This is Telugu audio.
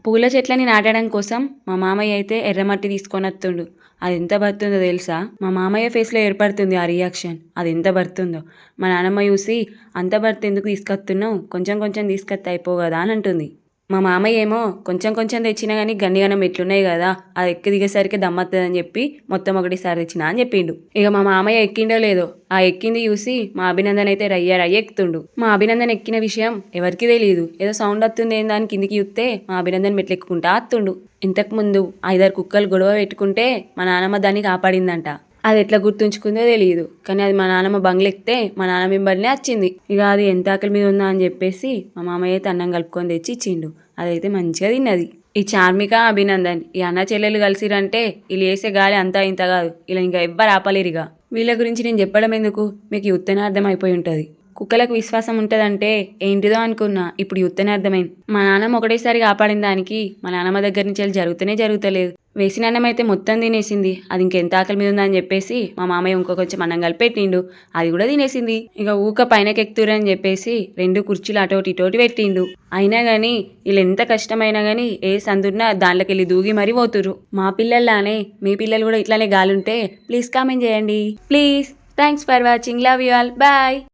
పూల చెట్లని నాటడం కోసం మా మామయ్య అయితే ఎర్రమట్టి తీసుకొని వస్తుండు. అది ఎంత బరుతుందో తెలుసా? మా మామయ్య ఫేస్లో ఏర్పడుతుంది ఆ రియాక్షన్. అది ఎంత బరుతుందో మా నాన్నమ్మ చూసి, అంత బరుతు ఎందుకు తీసుకొస్తున్నావు, కొంచెం కొంచెం తీసుకొస్తే అయిపో కదా అని అంటుంది. మా మామయ్య ఏమో కొంచెం కొంచెం తెచ్చినా కానీ గన్నిగనం ఎట్లున్నాయి కదా, అది ఎక్కి దిగేసరికి దమ్మత్తదని చెప్పి మొత్తం ఒకటిసారి తెచ్చినా అని చెప్పిండు. ఇక మా మామయ్య ఎక్కిండో లేదో, ఆ ఎక్కింది చూసి మా అభినందన్ అయితే రయ్య ఎక్కుతుండు. మా అభినందన్ ఎక్కిన విషయం ఎవరికి తెలియదు. ఏదో సౌండ్ వస్తుంది ఏందని కిందికి చూస్తే మా అభినందన్ మెట్లెక్కుకుంటా అత్తుండు. ఇంతకు ముందు 5-6 కుక్కలు గొడవ పెట్టుకుంటే మా నాన్నమ్మ దాన్ని కాపాడిందంట. అది ఎట్లా గుర్తుంచుకుందో తెలియదు, కానీ అది మా నాన్నమ్మ బంగ్లెక్కితే మా నాన్నమ్మ వెంబడినే వచ్చింది. ఇక అది ఎంత ఆకలి మీద ఉందా అని చెప్పేసి మా మామయ్య అయితే అన్నం కలుపుకొని తెచ్చి ఇచ్చిండు. అదైతే మంచిగా తిన్నది. ఈ చార్మిక, అభినందన్ ఈ అన్న చెల్లెలు కలిసిరంటే వీళ్ళు వేసే గాలి అంతా ఇంత కాదు. ఇలా ఇంకా ఎవ్వరు ఆపలేరుగా. వీళ్ళ గురించి నేను చెప్పడం ఎందుకు, మీకు యుత్తనే అర్థం అయిపోయి ఉంటుంది. కుక్కలకు విశ్వాసం ఉంటుందంటే ఏంటిదో అనుకున్నా, ఇప్పుడు యుత్తనే అర్థమైంది. మా నాన్నమ్మ ఒకటేసారి కాపాడిన దానికి మా నాన్నమ్మ దగ్గర నుంచి వెళ్ళి జరుగుతలేదు. వేసిన అన్నం అయితే మొత్తం తినేసింది. అది ఇంకెంత ఆకలి మీద ఉందని చెప్పేసి మా మామయ్య ఇంకో కొంచెం అన్నం కలిపెట్టిండు. అది కూడా తినేసింది. ఇక ఊక పైనకి ఎక్కుతురని చెప్పేసి 2 కుర్చీలు అటోటి ఇటోటి పెట్టిండు. అయినా కానీ వీళ్ళు ఎంత కష్టమైనా కానీ ఏ సందున్నా దాంట్లోకి వెళ్ళి దూగి మరీ పోతురు. మా పిల్లల్లానే మీ పిల్లలు కూడా ఇట్లానే గాలుంటే ప్లీజ్ కామెంట్ చేయండి please. Thanks for watching. Love you all. Bye.